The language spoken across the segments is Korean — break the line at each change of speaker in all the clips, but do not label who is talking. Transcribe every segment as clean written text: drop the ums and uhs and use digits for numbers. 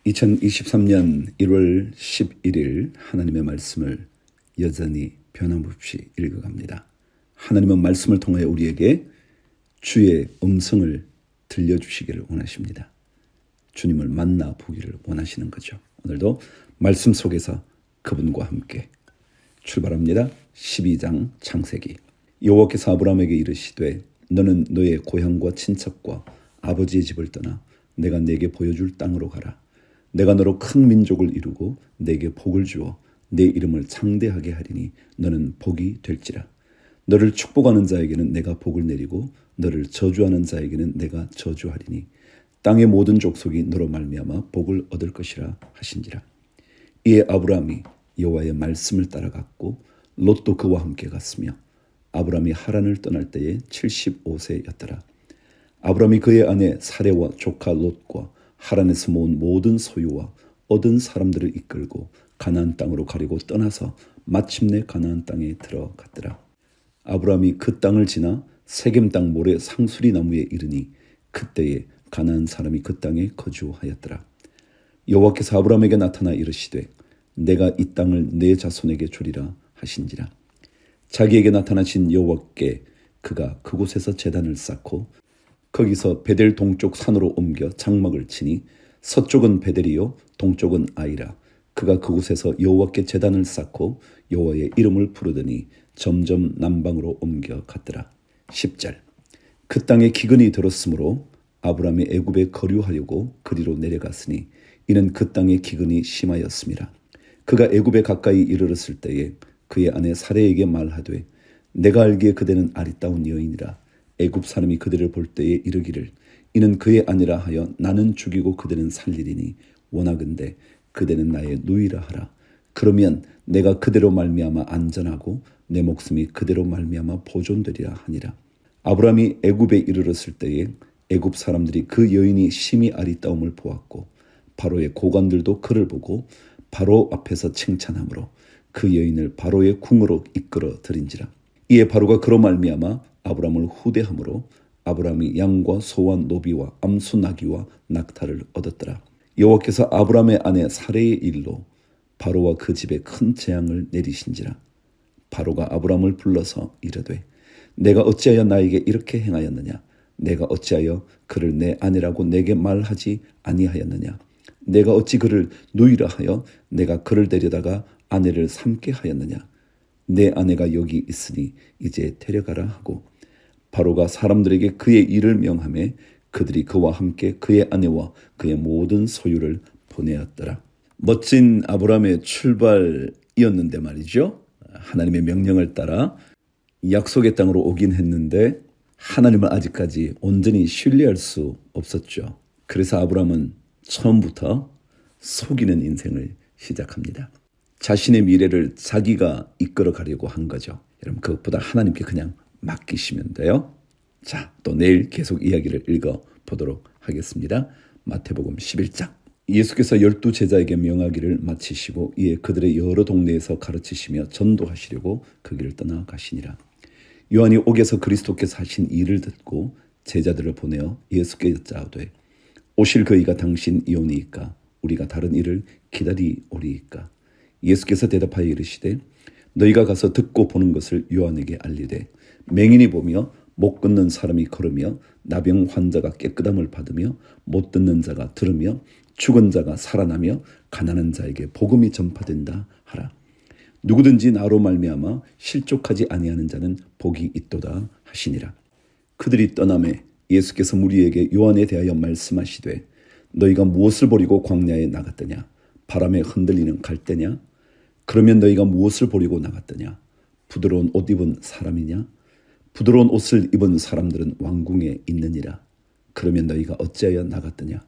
2023년 1월 11일 하나님의 말씀을 여전히 변함없이 읽어갑니다. 하나님은 말씀을 통하여 우리에게 주의 음성을 들려주시기를 원하십니다. 주님을 만나 보기를 원하시는 거죠. 오늘도 말씀 속에서 그분과 함께 출발합니다. 12장 창세기. 여호와께서 아브라함에게 이르시되 너는 너의 고향과 친척과 아버지의 집을 떠나 내가 네게 보여줄 땅으로 가라. 내가 너로 큰 민족을 이루고 네게 복을 주어 네 이름을 창대하게 하리니 너는 복이 될지라. 너를 축복하는 자에게는 내가 복을 내리고 너를 저주하는 자에게는 내가 저주하리니 땅의 모든 족속이 너로 말미암아 복을 얻을 것이라 하신지라. 이에 아브라함이 여호와의 말씀을 따라갔고 롯도 그와 함께 갔으며 아브라함이 하란을 떠날 때에 75세였더라. 아브라함이 그의 아내 사레와 조카 롯과 하란에서 모은 모든 소유와 얻은 사람들을 이끌고 가나안 땅으로 가려고 떠나서 마침내 가나안 땅에 들어갔더라. 아브라함이 그 땅을 지나 세겜 땅 모래 상수리 나무에 이르니 그때에 가나안 사람이 그 땅에 거주하였더라. 여호와께서 아브라함에게 나타나 이르시되 내가 이 땅을 내 자손에게 주리라 하신지라. 자기에게 나타나신 여호와께 그가 그곳에서 제단을 쌓고 거기서 베델 동쪽 산으로 옮겨 장막을 치니 서쪽은 베델이요 동쪽은 아이라. 그가 그곳에서 여호와께 제단을 쌓고 여호와의 이름을 부르더니 점점 남방으로 옮겨 갔더라. 10절. 그 땅에 기근이 들었으므로 아브라함이 애굽에 거류하려고 그리로 내려갔으니 이는 그 땅에 기근이 심하였음이라. 그가 애굽에 가까이 이르렀을 때에 그의 아내 사레에게 말하되 내가 알기에 그대는 아리따운 여인이라. 애굽 사람이 그들을 볼 때에 이르기를 이는 그의 아니라 하여 나는 죽이고 그대는 살리리니 원하건대 그대는 나의 누이라 하라. 그러면 내가 그대로 말미암아 안전하고 내 목숨이 그대로 말미암아 보존되리라 하니라. 아브라함이 애굽에 이르렀을 때에 애굽 사람들이 그 여인이 심히 아리따움을 보았고 바로의 고관들도 그를 보고 바로 앞에서 칭찬하므로 그 여인을 바로의 궁으로 이끌어 들인지라. 이에 바로가 그로 말미암아 아브라함을 후대함으로 아브라함이 양과 소와 노비와 암수 나귀와 낙타를 얻었더라. 여호와께서 아브라함의 아내 사레의 일로 바로와 그 집에 큰 재앙을 내리신지라. 바로가 아브라함을 불러서 이르되 내가 어찌하여 나에게 이렇게 행하였느냐. 내가 어찌하여 그를 내 아내라고 내게 말하지 아니하였느냐. 내가 어찌 그를 누이라 하여 내가 그를 데려다가 아내를 삼게 하였느냐. 내 아내가 여기 있으니 이제 데려가라 하고 바로가 사람들에게 그의 일을 명하매 그들이 그와 함께 그의 아내와 그의 모든 소유를 보내었더라. 멋진 아브라함의 출발이었는데 말이죠. 하나님의 명령을 따라 약속의 땅으로 오긴 했는데 하나님을 아직까지 온전히 신뢰할 수 없었죠. 그래서 아브라함은 처음부터 속이는 인생을 시작합니다. 자신의 미래를 자기가 이끌어 가려고 한 거죠. 여러분 그것보다 하나님께 그냥 맡기시면 돼요. 자, 또 내일 계속 이야기를 읽어보도록 하겠습니다. 마태복음 11장. 예수께서 12 제자에게 명하기를 마치시고 이에 그들의 여러 동네에서 가르치시며 전도하시려고 그 길을 떠나 가시니라. 요한이 옥에서 그리스도께서 하신 일을 듣고 제자들을 보내어 예수께 여짜오되 오실 그이가 당신이오니이까 우리가 다른 일을 기다리오리이까. 예수께서 대답하여 이르시되 너희가 가서 듣고 보는 것을 요한에게 알리되 맹인이 보며 못 걷는 사람이 걸으며 나병 환자가 깨끗함을 받으며 못 듣는 자가 들으며 죽은 자가 살아나며 가난한 자에게 복음이 전파된다 하라. 누구든지 나로 말미암아 실족하지 아니하는 자는 복이 있도다 하시니라. 그들이 떠나매 예수께서 무리에게 요한에 대하여 말씀하시되 너희가 무엇을 보리고 광야에 나갔더냐. 바람에 흔들리는 갈대냐. 그러면 너희가 무엇을 보리고 나갔더냐. 부드러운 옷 입은 사람이냐. 부드러운 옷을 입은 사람들은 왕궁에 있느니라. 그러면 너희가 어찌하여 나갔더냐.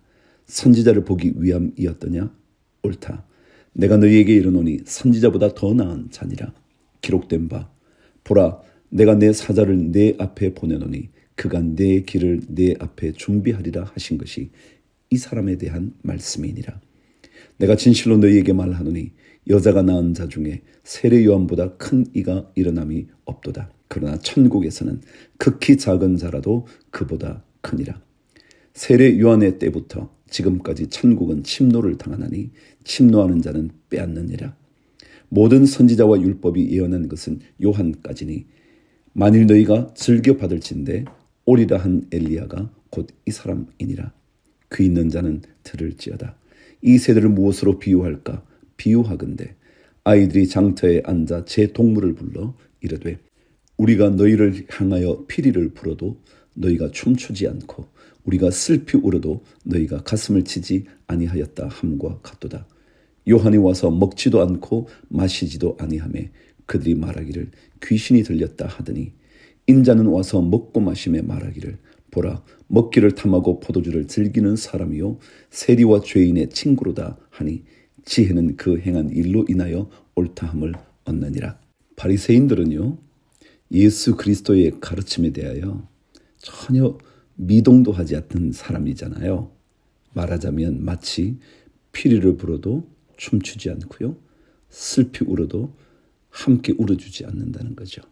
선지자를 보기 위함이었더냐. 옳다. 내가 너희에게 이르노니 선지자보다 더 나은 자니라. 기록된 바 보라 내가 내 사자를 내 앞에 보내노니 그가 내 길을 내 앞에 준비하리라 하신 것이 이 사람에 대한 말씀이니라. 내가 진실로 너희에게 말하노니 여자가 낳은 자 중에 세례 요한보다 큰 이가 일어남이 없도다. 그러나 천국에서는 극히 작은 자라도 그보다 크니라. 세례 요한의 때부터 지금까지 천국은 침노를 당하나니 침노하는 자는 빼앗느니라. 모든 선지자와 율법이 예언한 것은 요한까지니 만일 너희가 즐겨 받을진대 오리라 한 엘리야가 곧 이 사람이니라. 귀 있는 자는 들을지어다. 이 세대를 무엇으로 비유할까? 비유하건대 아이들이 장터에 앉아 제 동물을 불러 이르되 우리가 너희를 향하여 피리를 불어도 너희가 춤추지 않고 우리가 슬피 울어도 너희가 가슴을 치지 아니하였다 함과 같도다. 요한이 와서 먹지도 않고 마시지도 아니하매 그들이 말하기를 귀신이 들렸다 하더니 인자는 와서 먹고 마심에 말하기를 보라 먹기를 탐하고 포도주를 즐기는 사람이요 세리와 죄인의 친구로다 하니 지혜는 그 행한 일로 인하여 옳다함을 얻느니라. 바리새인들은요 예수 그리스도의 가르침에 대하여 전혀 미동도 하지 않던 사람이잖아요. 말하자면 마치 피리를 불어도 춤추지 않고요. 슬피 울어도 함께 울어주지 않는다는 거죠.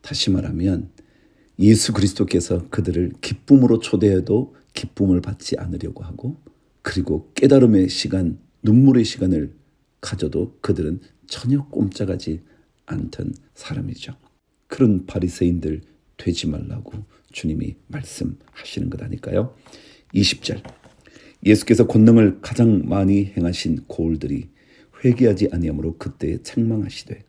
다시 말하면 예수 그리스도께서 그들을 기쁨으로 초대해도 기쁨을 받지 않으려고 하고 그리고 깨달음의 시간, 눈물의 시간을 가져도 그들은 전혀 꼼짝하지 않던 사람이죠. 그런 바리새인들 되지 말라고 주님이 말씀하시는 것 아닐까요? 20절 예수께서 권능을 가장 많이 행하신 고을들이 회개하지 아니하므로 그때에 책망하시되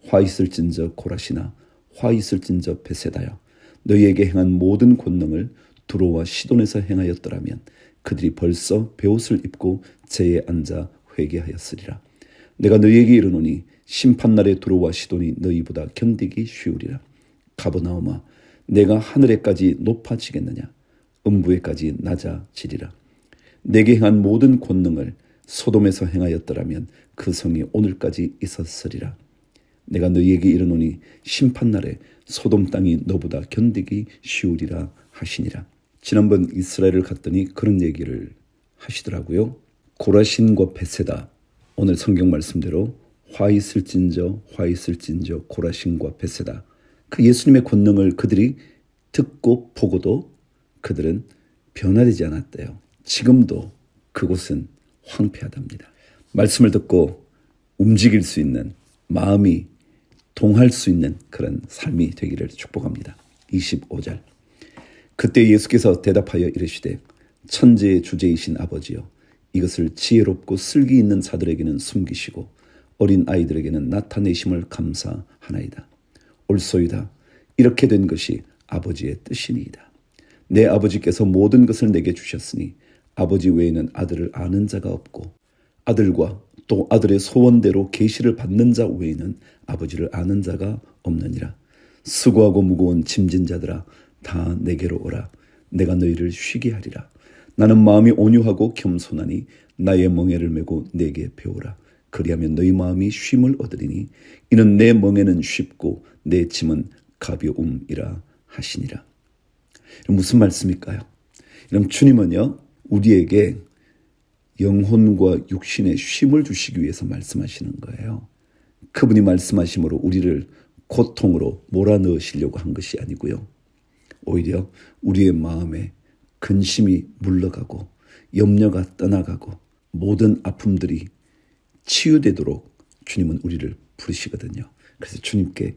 화 있을진저 고라시나 화 있을진저 베세다여 너희에게 행한 모든 권능을 두로와 시돈에서 행하였더라면 그들이 벌써 베옷을 입고 제에 앉아 회개하였으리라. 내가 너희에게 이르노니 심판날에 두로와 시돈이 너희보다 견디기 쉬우리라. 가버나움아 내가 하늘에까지 높아지겠느냐 음부에까지 낮아지리라. 내게 행한 모든 권능을 소돔에서 행하였더라면 그 성이 오늘까지 있었으리라. 내가 너희에게 이르노니 심판날에 소돔 땅이 너보다 견디기 쉬우리라 하시니라. 지난번 이스라엘을 갔더니 그런 얘기를 하시더라고요. 고라신과 베세다 오늘 성경 말씀대로 화 있을진저 고라신과 베세다 그 예수님의 권능을 그들이 듣고 보고도 그들은 변화되지 않았대요. 지금도 그곳은 황폐하답니다. 말씀을 듣고 움직일 수 있는 마음이 동할 수 있는 그런 삶이 되기를 축복합니다. 25절 그때 예수께서 대답하여 이르시되 천지의 주제이신 아버지여 이것을 지혜롭고 슬기 있는 자들에게는 숨기시고 어린 아이들에게는 나타내심을 감사하나이다. 옳소이다. 이렇게 된 것이 아버지의 뜻이니이다. 내 아버지께서 모든 것을 내게 주셨으니 아버지 외에는 아들을 아는 자가 없고 아들과 또 아들의 소원대로 계시를 받는 자 외에는 아버지를 아는 자가 없느니라. 수고하고 무거운 짐진 자들아 다 내게로 오라. 내가 너희를 쉬게 하리라. 나는 마음이 온유하고 겸손하니 나의 멍에를 메고 내게 배우라. 그리하면 너희 마음이 쉼을 얻으리니 이는 내 멍에는 쉽고 내 짐은 가벼움이라 하시니라. 무슨 말씀일까요? 그럼 주님은요 우리에게 영혼과 육신의 쉼을 주시기 위해서 말씀하시는 거예요. 그분이 말씀하심으로 우리를 고통으로 몰아넣으시려고 한 것이 아니고요. 오히려 우리의 마음에 근심이 물러가고 염려가 떠나가고 모든 아픔들이 치유되도록 주님은 우리를 부르시거든요. 그래서 주님께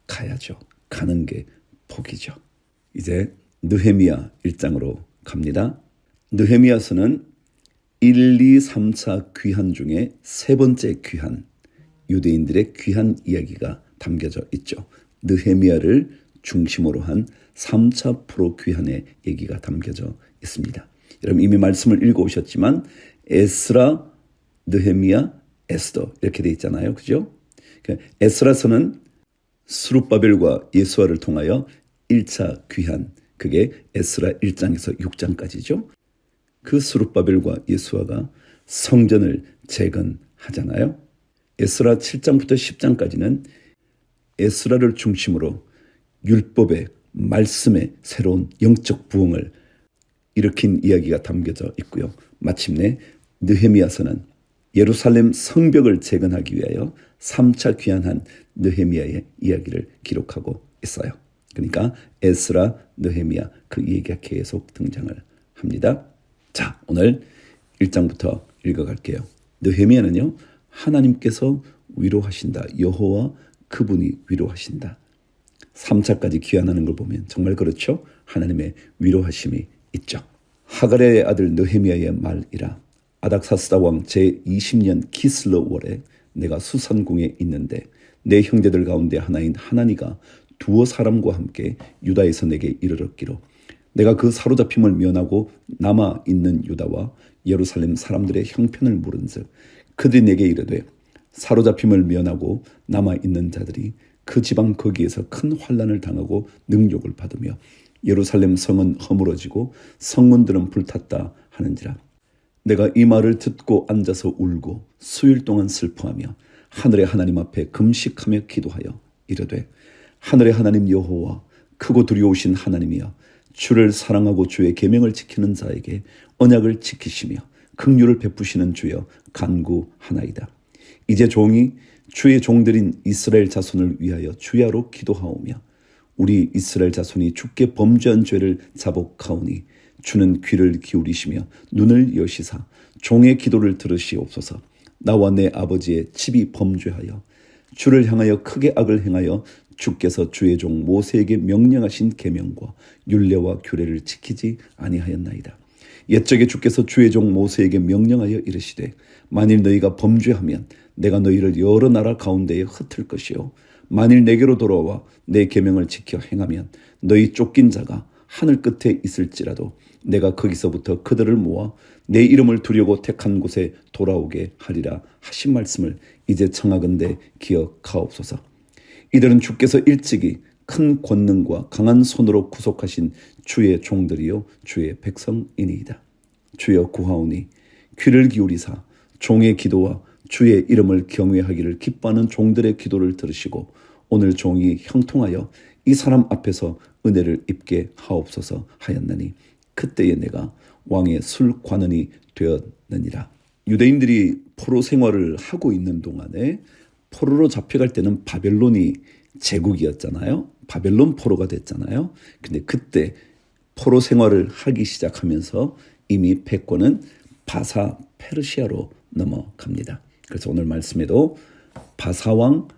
가야죠. 가는 게 복이죠. 이제 느헤미야 1장으로 갑니다. 느헤미야서는 1, 2, 3차 귀환 중에 세 번째 귀환, 유대인들의 귀환 이야기가 담겨져 있죠. 느헤미야를 중심으로 한 3차 프로 귀환의 얘기가 담겨져 있습니다. 여러분 이미 말씀을 읽어오셨지만 에스라, 느헤미야, 에스더 이렇게 돼 있잖아요. 그죠? 에스라서는 스룹바벨과 예수아를 통하여 1차 귀환, 그게 에스라 1장에서 6장까지죠. 그 스룹바벨과 예수아가 성전을 재건하잖아요. 에스라 7장부터 10장까지는 에스라를 중심으로 율법의 말씀의 새로운 영적 부흥을 일으킨 이야기가 담겨져 있고요. 마침내 느헤미야서는 예루살렘 성벽을 재건하기 위하여 3차 귀환한 느헤미야의 이야기를 기록하고 있어요. 그러니까 에스라, 느헤미야 그 얘기가 계속 등장을 합니다. 자, 오늘 1장부터 읽어갈게요. 느헤미야는요, 하나님께서 위로하신다. 여호와 그분이 위로하신다. 3차까지 귀환하는 걸 보면 정말 그렇죠? 하나님의 위로하심이 있죠. 하갈의 아들 느헤미야의 말이라. 아닥사스다 왕 제20년 키슬러월에 내가 수산궁에 있는데 내 형제들 가운데 하나인 하나니가 두어 사람과 함께 유다에서 내게 이르렀기로 내가 그 사로잡힘을 면하고 남아있는 유다와 예루살렘 사람들의 형편을 물은즉 그들이 내게 이르되 사로잡힘을 면하고 남아있는 자들이 그 지방 거기에서 큰 환난을 당하고 능욕을 받으며 예루살렘 성은 허물어지고 성문들은 불탔다 하는지라. 내가 이 말을 듣고 앉아서 울고 수일 동안 슬퍼하며 하늘의 하나님 앞에 금식하며 기도하여 이르되 하늘의 하나님 여호와 크고 두려우신 하나님이여 주를 사랑하고 주의 계명을 지키는 자에게 언약을 지키시며 긍휼을 베푸시는 주여 간구하나이다. 이제 종이 주의 종들인 이스라엘 자손을 위하여 주야로 기도하오며 우리 이스라엘 자손이 주께 범죄한 죄를 자복하오니 주는 귀를 기울이시며 눈을 여시사 종의 기도를 들으시옵소서. 나와 내 아버지의 집이 범죄하여 주를 향하여 크게 악을 행하여 주께서 주의 종 모세에게 명령하신 계명과 율례와 규례를 지키지 아니하였나이다. 옛적에 주께서 주의 종 모세에게 명령하여 이르시되 만일 너희가 범죄하면 내가 너희를 여러 나라 가운데에 흩을 것이요 만일 내게로 돌아와 내 계명을 지켜 행하면 너희 쫓긴 자가 하늘 끝에 있을지라도 내가 거기서부터 그들을 모아 내 이름을 두려고 택한 곳에 돌아오게 하리라 하신 말씀을 이제 청하건대 기억하옵소서. 이들은 주께서 일찍이 큰 권능과 강한 손으로 구속하신 주의 종들이요 주의 백성이니이다. 주여 구하오니 귀를 기울이사 종의 기도와 주의 이름을 경외하기를 기뻐하는 종들의 기도를 들으시고 오늘 종이 형통하여 이 사람 앞에서 은혜를 입게 하옵소서 하였나니 그때에 내가 왕의 술관원이 되었느니라. 유대인들이 포로 생활을 하고 있는 동안에 포로로 잡혀갈 때는 바벨론이 제국이었잖아요. 바벨론 포로가 됐잖아요. 근데 그때 포로 생활을 하기 시작하면서 이미 패권은 바사 페르시아로 넘어갑니다. 그래서 오늘 말씀에도 바사왕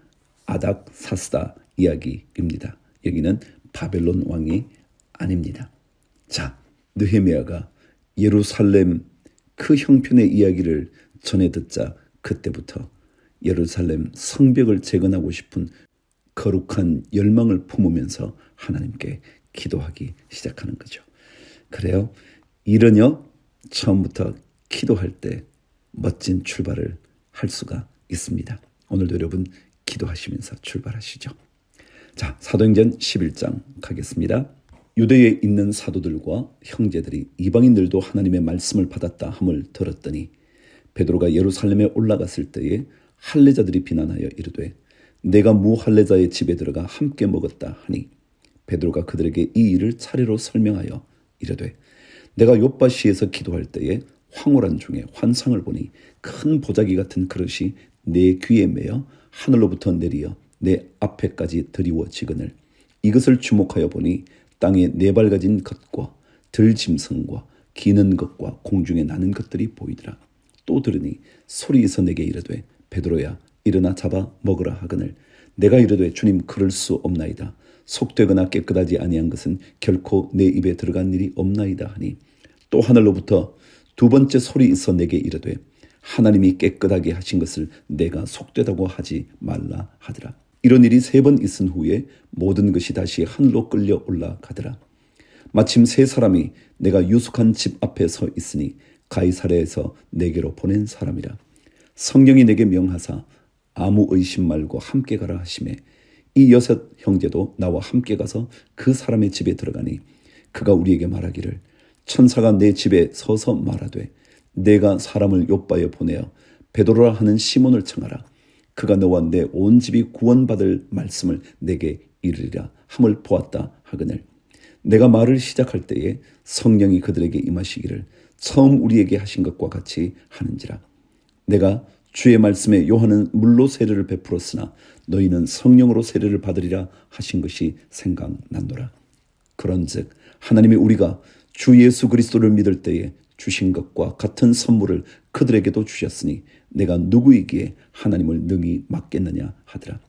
아닥사스다 이야기입니다. 여기는 바벨론 왕이 아닙니다. 자, 느헤미야가 예루살렘 그 형편의 이야기를 전해 듣자 그때부터 예루살렘 성벽을 재건하고 싶은 거룩한 열망을 품으면서 하나님께 기도하기 시작하는 거죠. 그래요. 일은요, 처음부터 기도할 때 멋진 출발을 할 수가 있습니다. 오늘도 여러분 기도하시면서 출발하시죠. 자, 사도행전 11장 가겠습니다. 유대에 있는 사도들과 형제들이 이방인들도 하나님의 말씀을 받았다 함을 들었더니 베드로가 예루살렘에 올라갔을 때에 할례자들이 비난하여 이르되 내가 무할례자의 집에 들어가 함께 먹었다 하니 베드로가 그들에게 이 일을 차례로 설명하여 이르되 내가 욥바시에서 기도할 때에 황홀한 중에 환상을 보니 큰 보자기 같은 그릇이 내 귀에 매어 하늘로부터 내리어 내 앞에까지 드리워지거늘 이것을 주목하여 보니 땅에 네 발 가진 것과 들짐승과 기는 것과 공중에 나는 것들이 보이더라. 또 들으니 소리에서 내게 이르되 베드로야 일어나 잡아 먹으라 하거늘 내가 이르되 주님 그럴 수 없나이다. 속되거나 깨끗하지 아니한 것은 결코 내 입에 들어간 일이 없나이다 하니 또 하늘로부터 두 번째 소리에서 내게 이르되 하나님이 깨끗하게 하신 것을 내가 속되다고 하지 말라 하더라. 이런 일이 3번 있은 후에 모든 것이 다시 하늘로 끌려 올라가더라. 마침 3사람이 내가 유숙한 집 앞에 서 있으니 가이사랴에서 내게로 보낸 사람이라. 성령이 내게 명하사 아무 의심 말고 함께 가라 하시매 이 6 형제도 나와 함께 가서 그 사람의 집에 들어가니 그가 우리에게 말하기를 천사가 내 집에 서서 말하되 내가 사람을 욥바에 보내어 베드로라 하는 시몬을 청하라. 그가 너와 내 온 집이 구원받을 말씀을 내게 이르리라 함을 보았다 하거늘 내가 말을 시작할 때에 성령이 그들에게 임하시기를 처음 우리에게 하신 것과 같이 하는지라. 내가 주의 말씀에 요한은 물로 세례를 베풀었으나 너희는 성령으로 세례를 받으리라 하신 것이 생각난노라. 그런즉 하나님이 우리가 주 예수 그리스도를 믿을 때에 주신 것과 같은 선물을 그들에게도 주셨으니 내가 누구이기에 하나님을 능히 맡겠느냐 하더라.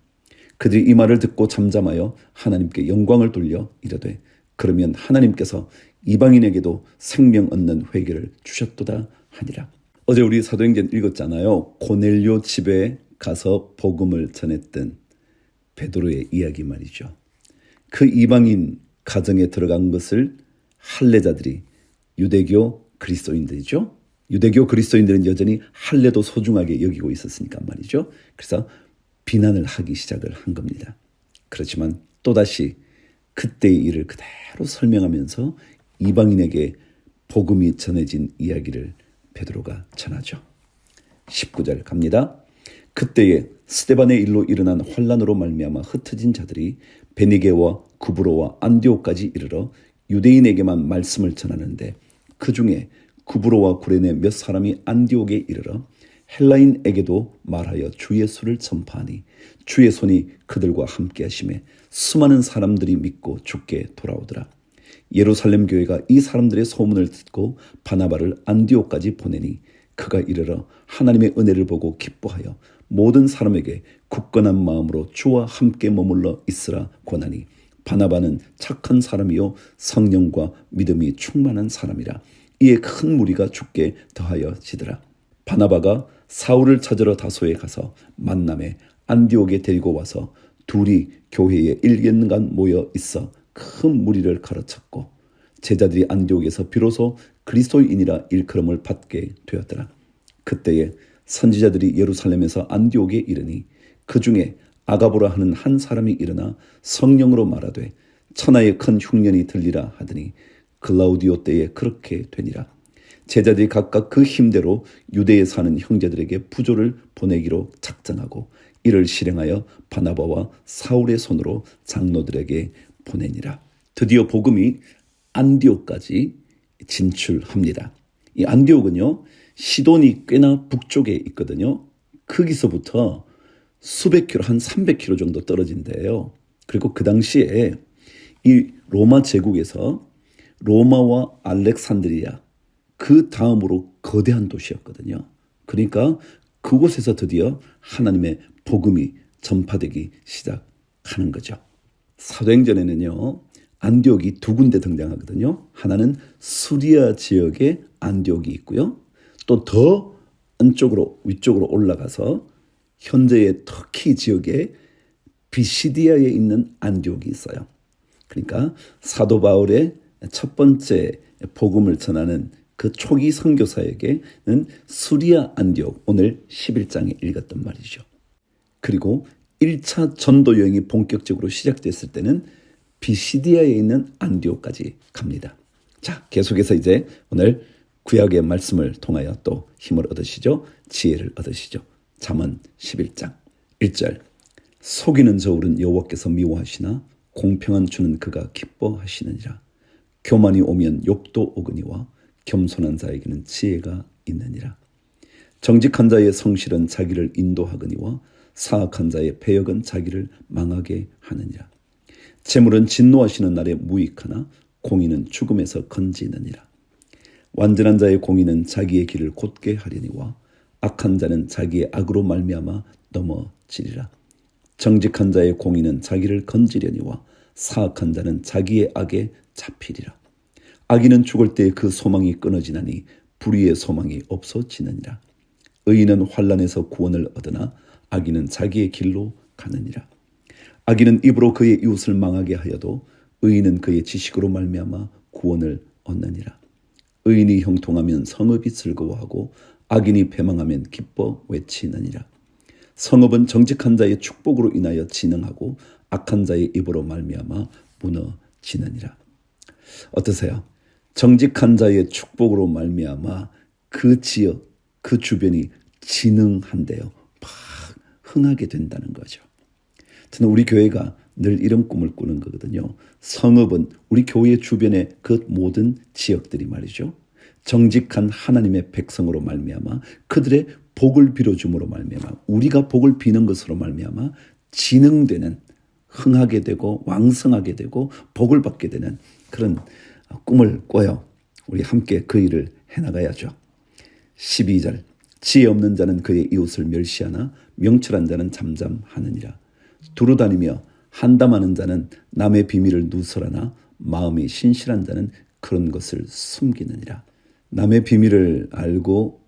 그들이 이 말을 듣고 잠잠하여 하나님께 영광을 돌려 이르되 그러면 하나님께서 이방인에게도 생명 얻는 회개를 주셨도다 하니라. 어제 우리 사도행전 읽었잖아요. 고넬료 집에 가서 복음을 전했던 베드로의 이야기 말이죠. 그 이방인 가정에 들어간 것을 할례자들이 유대교 그리스도인들이죠. 유대교 그리스도인들은 여전히 할례도 소중하게 여기고 있었으니까 말이죠. 그래서 비난을 하기 시작을 한 겁니다. 그렇지만 또다시 그때의 일을 그대로 설명하면서 이방인에게 복음이 전해진 이야기를 베드로가 전하죠. 19절 갑니다. 그때에 스데반의 일로 일어난 환란으로 말미암아 흩어진 자들이 베니게와 구브로와 안디옥까지 이르러 유대인에게만 말씀을 전하는데 그 중에 구브로와 구레네 몇 사람이 안디옥에 이르러 헬라인에게도 말하여 주 예수를 전파하니 주의 손이 그들과 함께 하심에 수많은 사람들이 믿고 주께 돌아오더라. 예루살렘 교회가 이 사람들의 소문을 듣고 바나바를 안디옥까지 보내니 그가 이르러 하나님의 은혜를 보고 기뻐하여 모든 사람에게 굳건한 마음으로 주와 함께 머물러 있으라 권하니 바나바는 착한 사람이요 성령과 믿음이 충만한 사람이라. 이에 큰 무리가 주께 더하여지더라. 바나바가 사울을 찾으러 다소에 가서 만남에 안디옥에 데리고 와서 둘이 교회에 1년간 모여 있어 큰 무리를 가르쳤고 제자들이 안디옥에서 비로소 그리스도인이라 일컬음을 받게 되었더라. 그때에 선지자들이 예루살렘에서 안디옥에 이르니 그 중에 아가보라 하는 한 사람이 일어나 성령으로 말하되 천하의 큰 흉년이 들리라 하더니 글라우디오 때에 그렇게 되니라. 제자들이 각각 그 힘대로 유대에 사는 형제들에게 부조를 보내기로 작정하고 이를 실행하여 바나바와 사울의 손으로 장로들에게 보내니라. 드디어 복음이 안디옥까지 진출합니다. 이 안디옥은요, 시돈이 꽤나 북쪽에 있거든요. 거기서부터 수백 킬로, 한 300km 정도 떨어진 데예요. 그리고 그 당시에 이 로마 제국에서 로마와 알렉산드리아 그 다음으로 거대한 도시였거든요. 그러니까 그곳에서 드디어 하나님의 복음이 전파되기 시작하는 거죠. 사도행전에는요, 안디옥이 두 군데 등장하거든요. 하나는 수리아 지역에 안디옥이 있고요. 또 더 안쪽으로 위쪽으로 올라가서 현재의 터키 지역에 비시디아에 있는 안디옥이 있어요. 그러니까 사도 바울의 첫 번째 복음을 전하는 그 초기 선교사에게는 수리아 안디옥, 오늘 11장에 읽었던 말이죠. 그리고 1차 전도 여행이 본격적으로 시작됐을 때는 비시디아에 있는 안디옥까지 갑니다. 자, 계속해서 이제 오늘 구약의 말씀을 통하여 또 힘을 얻으시죠. 지혜를 얻으시죠. 잠언 11장 1절 속이는 저울은 여호와께서 미워하시나 공평한 주는 그가 기뻐하시느니라. 교만이 오면 욕도 오거니와 겸손한 자에게는 지혜가 있느니라. 정직한 자의 성실은 자기를 인도하거니와 사악한 자의 배역은 자기를 망하게 하느니라. 재물은 진노하시는 날에 무익하나 공의는 죽음에서 건지느니라. 완전한 자의 공의는 자기의 길을 곧게 하려니와 악한 자는 자기의 악으로 말미암아 넘어지리라. 정직한 자의 공의는 자기를 건지려니와 사악한 자는 자기의 악에 잡히리라. 악인은 죽을 때에 그 소망이 끊어지나니 불의의 소망이 없어지느니라. 의인은 환난에서 구원을 얻으나 악인은 자기의 길로 가느니라. 악인은 입으로 그의 이웃을 망하게 하여도 의인은 그의 지식으로 말미암아 구원을 얻느니라. 의인이 형통하면 성읍이 즐거워하고 악인이 패망하면 기뻐 외치느니라. 성읍은 정직한 자의 축복으로 인하여 진흥하고 악한 자의 입으로 말미암아 무너지느니라. 어떠세요? 정직한 자의 축복으로 말미암아 그 지역, 그 주변이 진흥한데요. 막 흥하게 된다는 거죠. 저는 우리 교회가 늘 이런 꿈을 꾸는 거거든요. 성읍은 우리 교회 주변의 그 모든 지역들이 말이죠. 정직한 하나님의 백성으로 말미암아 그들의 복을 빌어줌으로 말미암아 우리가 복을 비는 것으로 말미암아 진흥되는, 흥하게 되고 왕성하게 되고 복을 받게 되는 그런 꿈을 꿔요. 우리 함께 그 일을 해나가야죠. 12절 지혜 없는 자는 그의 이웃을 멸시하나 명철한 자는 잠잠하느니라. 두루다니며 한담하는 자는 남의 비밀을 누설하나 마음이 신실한 자는 그런 것을 숨기느니라. 남의 비밀을 알고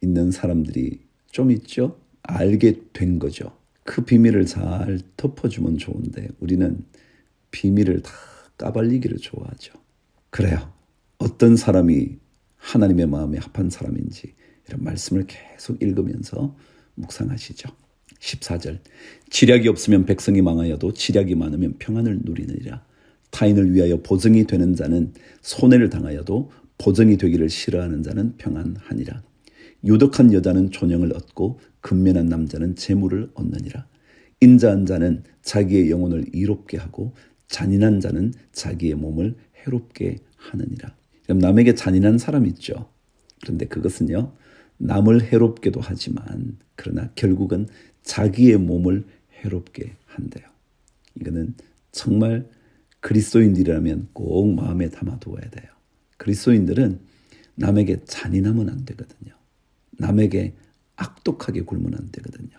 있는 사람들이 좀 있죠. 알게 된 거죠. 그 비밀을 잘 덮어주면 좋은데 우리는 비밀을 다 까발리기를 좋아하죠. 그래요. 어떤 사람이 하나님의 마음에 합한 사람인지 이런 말씀을 계속 읽으면서 묵상하시죠. 14절 지략이 없으면 백성이 망하여도 지략이 많으면 평안을 누리느니라. 타인을 위하여 보증이 되는 자는 손해를 당하여도 보증이 되기를 싫어하는 자는 평안하니라. 유덕한 여자는 존영을 얻고 근면한 남자는 재물을 얻느니라. 인자한 자는 자기의 영혼을 이롭게 하고 잔인한 자는 자기의 몸을 해롭게 하느니라. 그럼 남에게 잔인한 사람 있죠. 그런데 그것은요, 남을 해롭게도 하지만 그러나 결국은 자기의 몸을 해롭게 한대요. 이거는 정말 그리스도인들이라면 꼭 마음에 담아두어야 돼요. 그리스도인들은 남에게 잔인하면 안 되거든요. 남에게 악독하게 굴면 안 되거든요.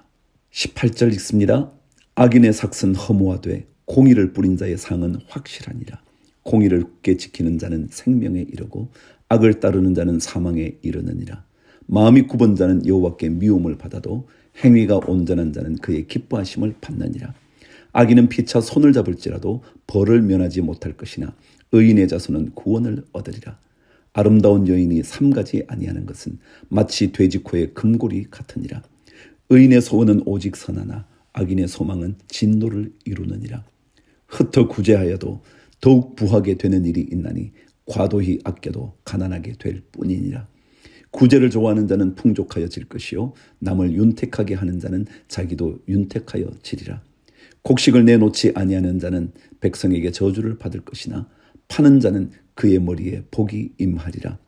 18절 읽습니다. 악인의 삭은 허무하되 공의를 뿌린 자의 상은 확실하니라. 공의를 굳게 지키는 자는 생명에 이르고 악을 따르는 자는 사망에 이르느니라. 마음이 굽은 자는 여호와께 미움을 받아도 행위가 온전한 자는 그의 기뻐하심을 받느니라. 악인은 피차 손을 잡을지라도 벌을 면하지 못할 것이나 의인의 자손은 구원을 얻으리라. 아름다운 여인이 삼가지 아니하는 것은 마치 돼지 코의 금고리 같으니라. 의인의 소원은 오직 선하나 악인의 소망은 진노를 이루느니라. 흩어 구제하여도 더욱 부하게 되는 일이 있나니 과도히 아껴도 가난하게 될 뿐이니라. 구제를 좋아하는 자는 풍족하여 질 것이요 남을 윤택하게 하는 자는 자기도 윤택하여 지리라. 곡식을 내놓지 아니하는 자는 백성에게 저주를 받을 것이나 파는 자는 그의 머리에 복이 임하리라.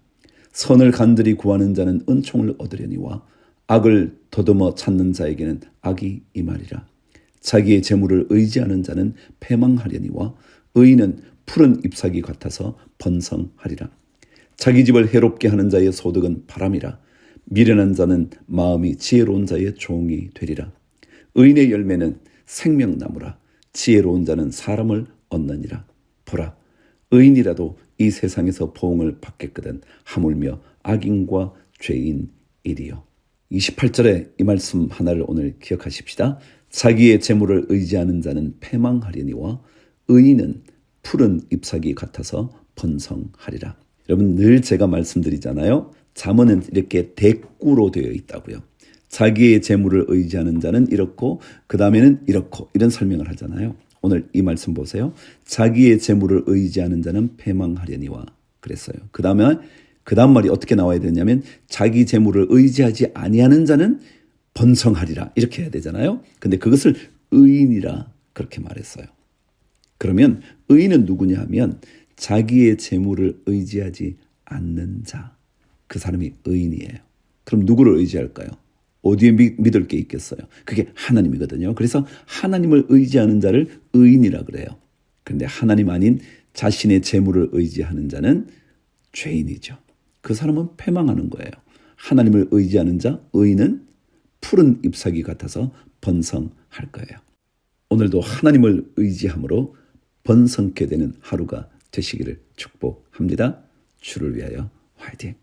선을 간절히 구하는 자는 은총을 얻으려니와 악을 더듬어 찾는 자에게는 악이 임하리라. 자기의 재물을 의지하는 자는 패망하려니와 의인은 푸른 잎사귀 같아서 번성하리라. 자기 집을 해롭게 하는 자의 소득은 바람이라. 미련한 자는 마음이 지혜로운 자의 종이 되리라. 의인의 열매는 생명나무라. 지혜로운 자는 사람을 얻느니라. 보라, 의인이라도 이 세상에서 보응을 받겠거든 하물며 악인과 죄인이리요. 28절에 이 말씀 하나를 오늘 기억하십시다. 자기의 재물을 의지하는 자는 패망하려니와 의인은 푸른 잎사귀 같아서 번성하리라. 여러분 늘 제가 말씀드리잖아요. 잠언은 이렇게 대꾸로 되어 있다고요. 자기의 재물을 의지하는 자는 이렇고 그 다음에는 이렇고 이런 설명을 하잖아요. 오늘 이 말씀 보세요. 자기의 재물을 의지하는 자는 패망하려니와 그랬어요. 그 다음 말이 어떻게 나와야 되냐면 자기 재물을 의지하지 아니하는 자는 번성하리라 이렇게 해야 되잖아요. 근데 그것을 의인이라 그렇게 말했어요. 그러면 의인은 누구냐 하면 자기의 재물을 의지하지 않는 자. 그 사람이 의인이에요. 그럼 누구를 의지할까요? 어디에 믿을 게 있겠어요? 그게 하나님이거든요. 그래서 하나님을 의지하는 자를 의인이라 그래요. 그런데 하나님 아닌 자신의 재물을 의지하는 자는 죄인이죠. 그 사람은 패망하는 거예요. 하나님을 의지하는 자, 의인은 푸른 잎사귀 같아서 번성할 거예요. 오늘도 하나님을 의지함으로 번성케 되는 하루가 되시기를 축복합니다. 주를 위하여 화이팅!